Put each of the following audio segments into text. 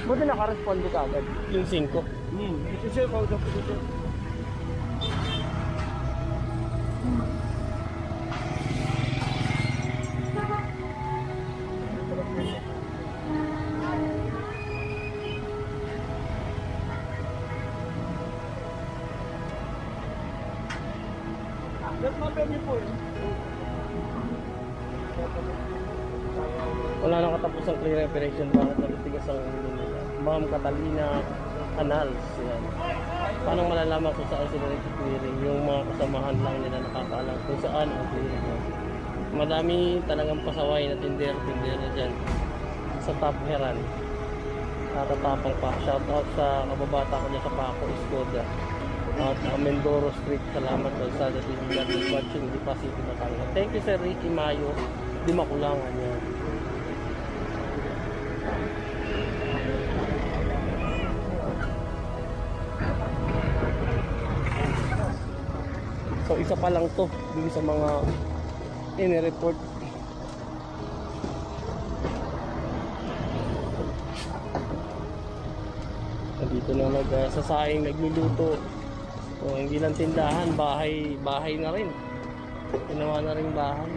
Buti naka-responde ka agad. Yung 5. Ito siya, kausap ko dito. Wala nang katapos ang clear operation. Bakit nalitigas ang ulo nila? Ma'am Catalina Canals. Yan. Paano malalaman kung saan sila nag-clearing? Yung mga kasamahan lang nila nakakaalam kung saan ang clearing. Madami talagang pasaway na tindera dyan sa Top Heran. Natatapang pa. Shoutout sa kababata ko dyan sa Paco, Escoda. At Mendoro Street. Salamat sa Sada TV that is watching the Pasig Batangas. Thank you Sir Ricky Mayo. Di makulangan yan. So isa pa lang to dun sa mga ini-report. Dito na nagsasaing, nagluluto. So hindi lang tindahan, bahay na rin. Ginawa na rin bahay.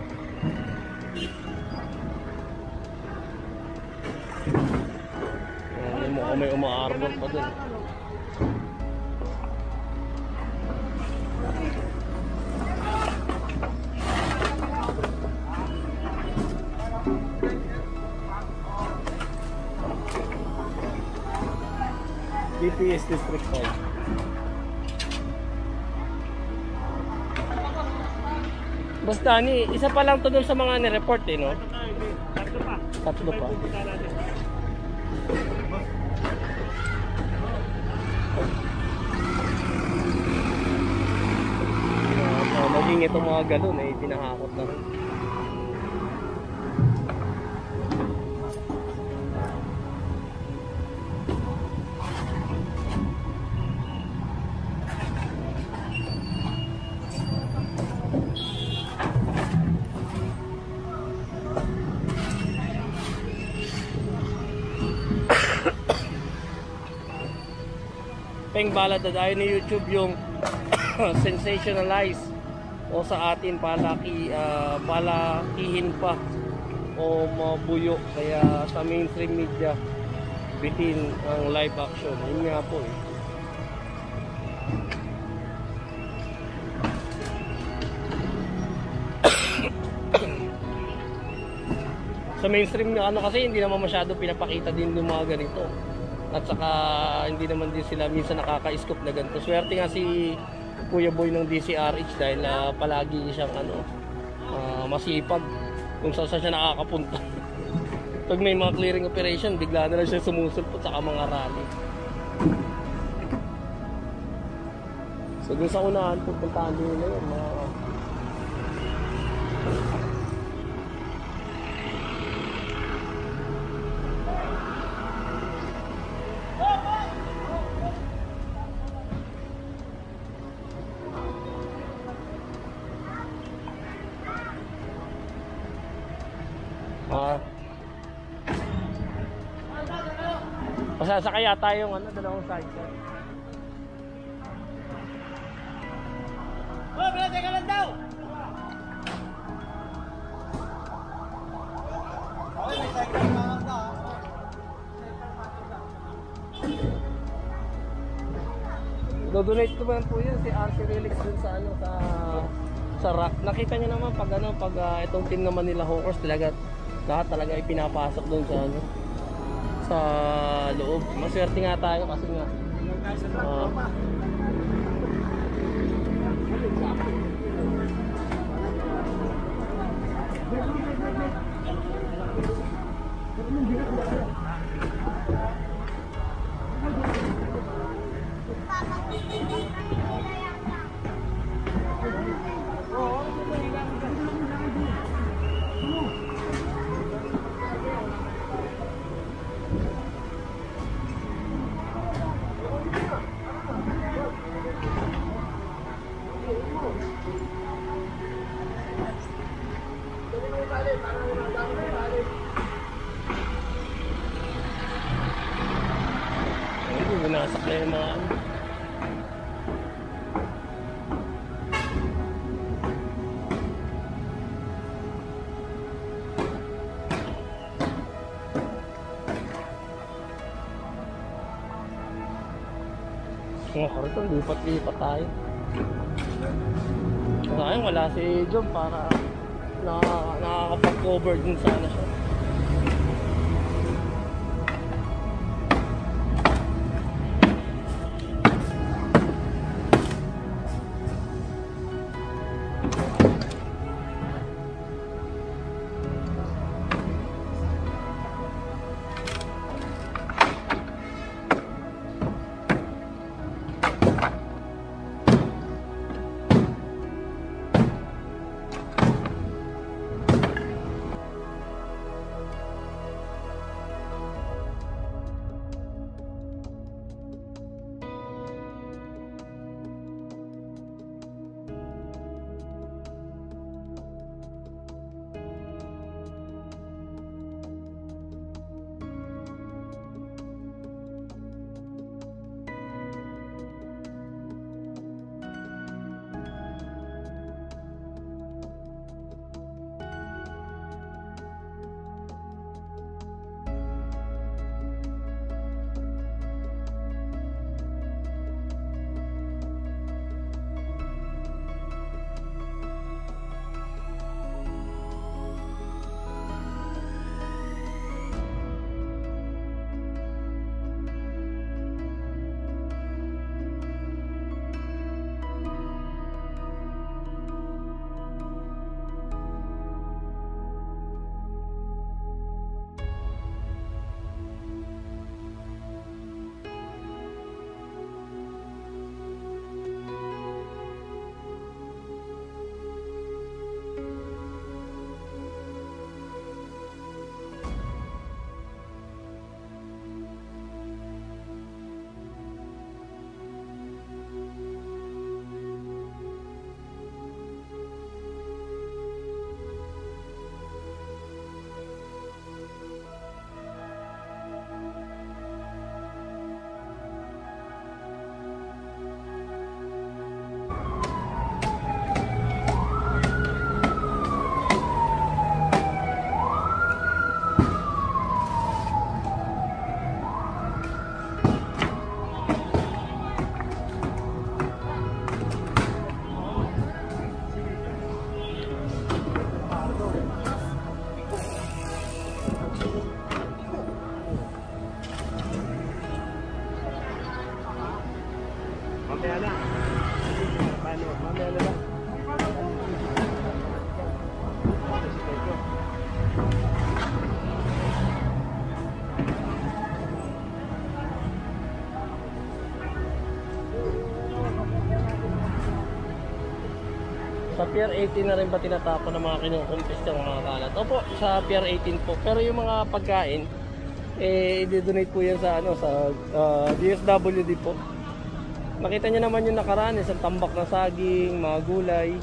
May umaarbor pa dun. DPS District 5. Basta ni, isa pa lang to dun sa mga ni-report eh, no? Tatlo pa. Naging itong mga galon eh, pinahakot na rin. Peng balad na tayo ni YouTube yung sensationalize o sa atin palakihin pa o mabuyo, kaya sa mainstream media bitin ang live action. Yun nga po eh. Sa mainstream na ano kasi hindi naman masyado pinapakita din ng mga ganito. At saka hindi naman din sila minsan nakaka-scoop na ganito. Swerte nga si Kuya Boy ng DCRH dahil palagi siyang masipag kung saan siya nakakapunta. Pag may mga clearing operation, bigla na lang siya sumusulpot sa mga rally. So dun sa unahan, pupuntahan din nila yun. Pasasakay yata yung dalawang sidecar. Oh, teka lang daw! Okay, may sidecar na lang daw. Do-donate ko ba po yun si RC Relix dun sa sa rack. Nakita niyo naman pag itong team naman nila Hawkers lahat talaga ay pinapasok doon sa loob. Maswerte nga tayo kasi nga sinasak na yung mga ano. Mga karton, lipat-lipat tayo. Sayang wala si John para nakakapag-cover din sana siya. Mamaya na. Paano? Mamaya na lang. Sa Pier 18 na rin ba tinatapon ng mga kinukumpis ng mga kalat? Opo, sa Pier 18 po. Pero yung mga pagkain, i-donate po yan sa, sa DSWD po. Nakita nyo naman yung nakaraan, isang tambak na saging, mga gulay.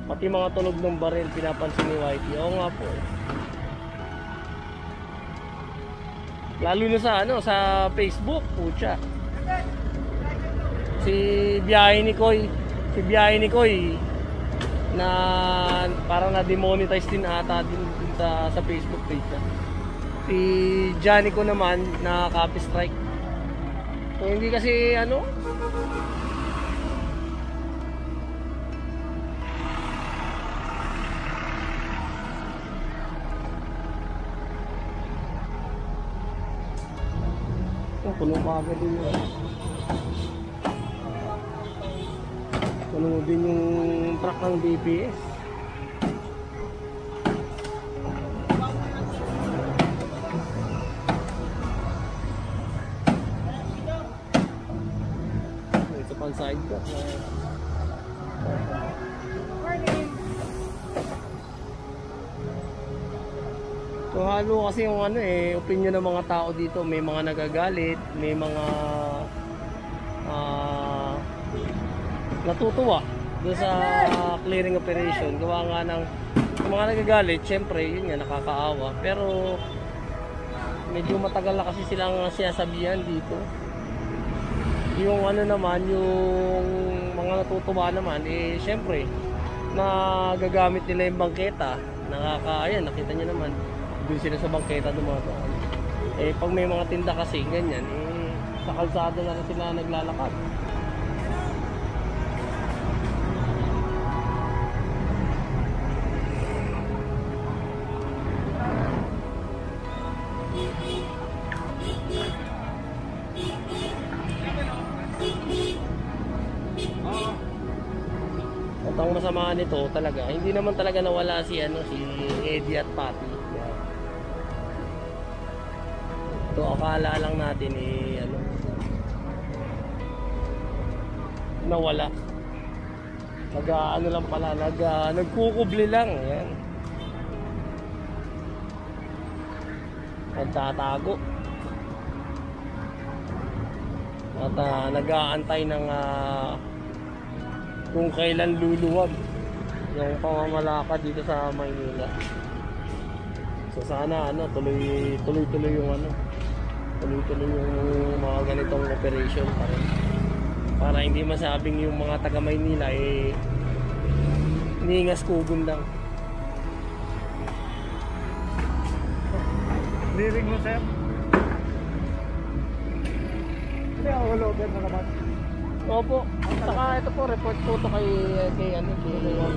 Pati mga tunog ng baril, pinapansin ni Whitey. Oo nga po. Lalo na sa sa Facebook, pucha. Si Biyahe ni Koy, na parang na-demonetize din ata din sa Facebook page niya. Si Johnny ko naman na copy strike. So hindi kasi puno pa agad din yun. Puno din yung truck ng DPS. Ito pang side cut. So halo kasi yung opinion ng mga tao dito. May mga nagagalit, may mga natutuwa. doon sa clearing operation. Gawa nga ng mga nagagalit, syempre yun nga nakakaawa, pero medyo matagal na kasi silang sinasabihan dito. Yung ano naman, yung mga natutuwa naman, eh syempre nagagamit nila yung bangketa. Ayan, nakita nyo naman, doon sila sa bangketa dumadaan. Eh pag may mga tinda kasi ganyan, eh sa kalsada na rin sila naglalakad. At ang masama nito talaga, hindi naman talaga nawala si Eddie at Patty. Yan. Ito akala lang natin nawala. Ano lang pala, nagkukubli lang. Yan. Nagtatago. At nag-aantay ng kung kailan luluwag yung pamamalakad dito sa Maynila. So sana tuloy yung tuloy yung mga ganitong operation para hindi masabing yung mga taga Maynila ningas kugon lang. Clearing mo, sir? Hindi ako logan na naman. Opo. Saka ito po, report po ito kay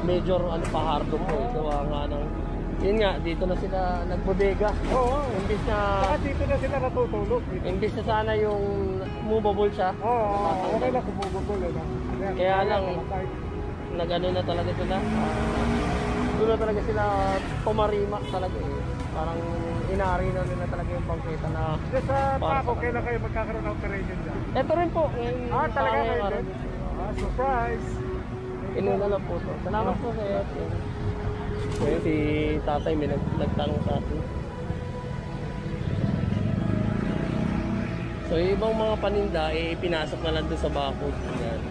Major Pahardo po. Gawa nga ng, yun nga, dito na sila nagbodega. Oo. Imbis na, saka dito na sila natutulog. imbis na sana yung movable siya. Oo, okay lang kumubugol. Kaya lang, nagano na talaga sila. Doon na talaga sila pumarimak talaga eh. Parang inari na nila talaga yung bangketa na. Sa Paco, kailan kayo magkakaroon ng operation dyan? Ito rin po. Talaga kayo din? Surprise! Inuna lang po ito. Salamat po kayo. Ngayon si tatay may nagtanong sa atin. So yung ibang mga paninda pinasok na lang doon sa bakod. Yan.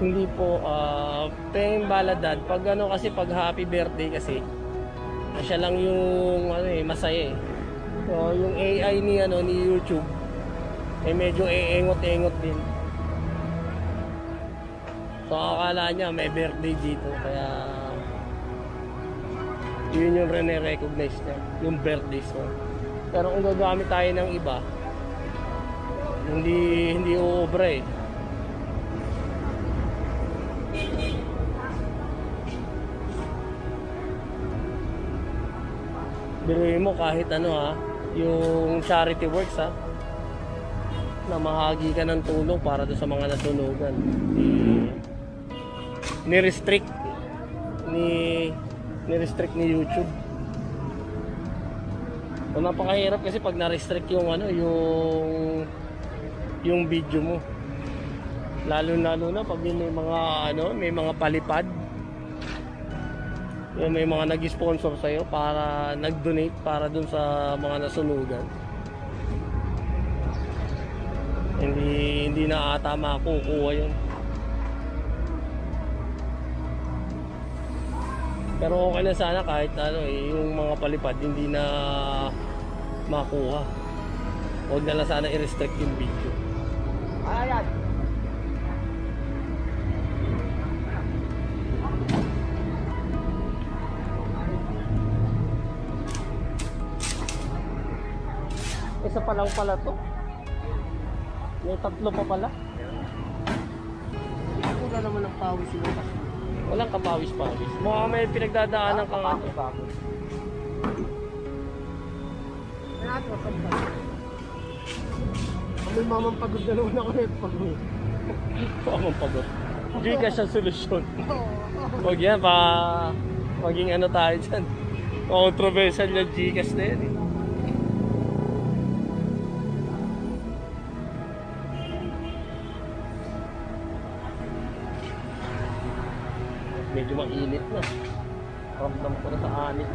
Hindi po peng baladad pag kasi pag happy birthday kasi siya lang yung masaya eh. So yung AI ni YouTube medyo eengot-engot din. So akala niya may birthday dito kaya yun yung recognize niya, yung birthday song. Pero kung gagamit tayo ng iba, hindi uubra eh. Biruin mo kahit yung charity works na mahagi ka ng tulong para doon sa mga nasunugan. Ni-restrict ni YouTube. So, napakahirap kasi pag na-restrict yung yung video mo. Lalo na pag may mga palipad. May mga nag-sponsor sa'yo para nag-donate para dun sa mga nasunugan. Hindi na ata makukuha yun. Pero okay na sana kahit yung mga palipad hindi na makuha. Huwag na lang sana i-restrict yung video. Ayan. Isa pa lang pala to. May tatlo pa pala. Wala naman ng pawis yun. Walang kapawis-pawis. Mukha may pinagdadaanan kang may mamang pagod na naman ako yung pagod. Mamang pagod. Gcash ang solusyon. Huwag yan maging tayo dyan. Controversial yung Gcash na yan eh. Medyo mainit na. Ramdam ko na sa anit.